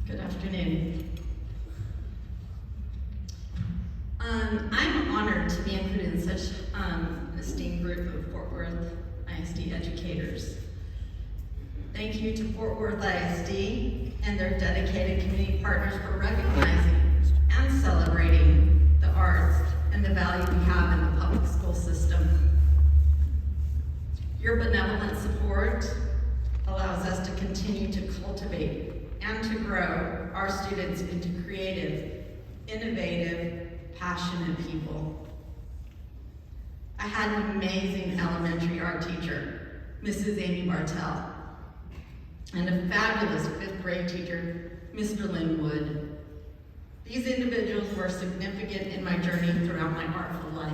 Good afternoon. I'm honored to be included in such an esteemed group of Fort Worth ISD educators. Thank you to Fort Worth ISD and their dedicated community partners for recognizing and celebrating the arts and the value we have in the public school system. Your benevolent support allows us to continue to cultivate and to grow our students into creative, innovative, passionate people. I had an amazing elementary art teacher, Mrs. Amy Bartell, and a fabulous fifth grade teacher, Mr. Linwood. These individuals were significant in my journey throughout my artful life.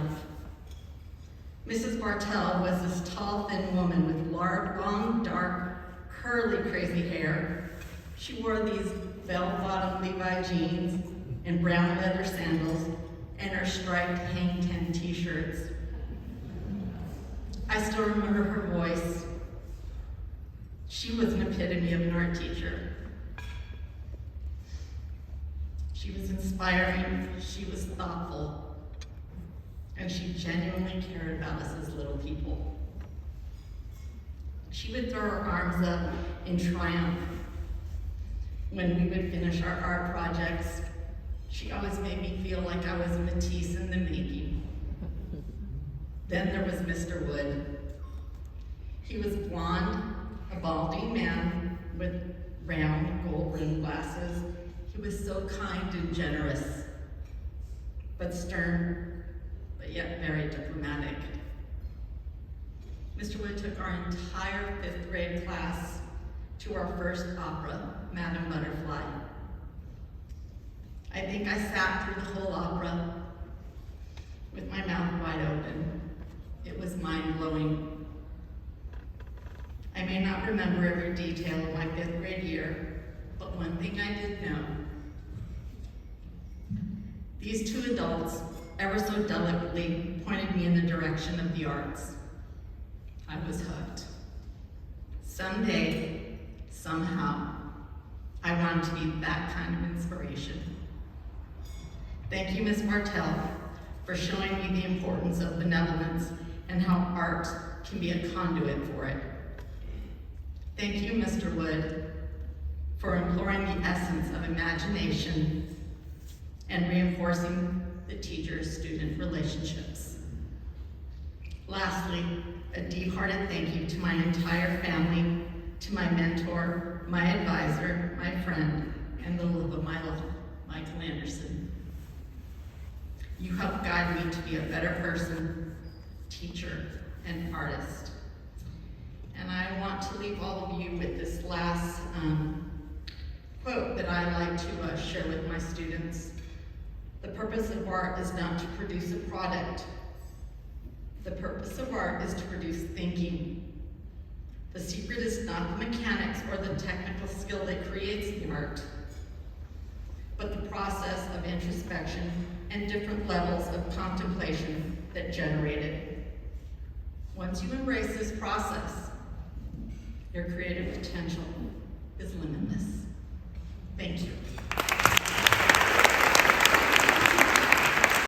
Mrs. Bartell was this tall, thin woman with long, dark, curly, crazy hair. She wore these bell-bottom Levi jeans and brown leather sandals and her striped Hang Ten t-shirts. I still remember her voice. She was an epitome of an art teacher. She was inspiring, she was thoughtful, and she genuinely cared about us as little people. She would throw her arms up in triumph when we would finish our art projects. She always made me feel like I was Matisse in the making. Then there was Mr. Wood. He was blonde, a balding man with round gold-rimmed glasses. He was so kind and generous, but stern, but yet very diplomatic. Mr. Wood took our entire fifth grade class to our first opera, Madame Butterfly. I think I sat through the whole opera with my mouth wide open. It was mind-blowing. I may not remember every detail of my fifth grade year, but one thing I did know. These two adults, ever so delicately, pointed me in the direction of the arts. I was hooked. Someday, somehow, I wanted to be that kind of inspiration. Thank you, Ms. Bartell, for showing me the importance of benevolence and how art can be a conduit for it. Thank you, Mr. Wood, for imploring the essence of imagination and reinforcing the teacher-student relationships. Lastly, a deep-hearted thank you to my entire family, to my mentor, my advisor, my friend, and the love of my life, Michael Anderson. You helped guide me to be a better person, teacher, and artist. And I want to leave all of you with this last quote that I like to share with my students. The purpose of art is not to produce a product. The purpose of art is to produce thinking. The secret is not the mechanics or the technical skill that creates the art, but the process of introspection and different levels of contemplation that generate it. Once you embrace this process, your creative potential is limitless. Thank you.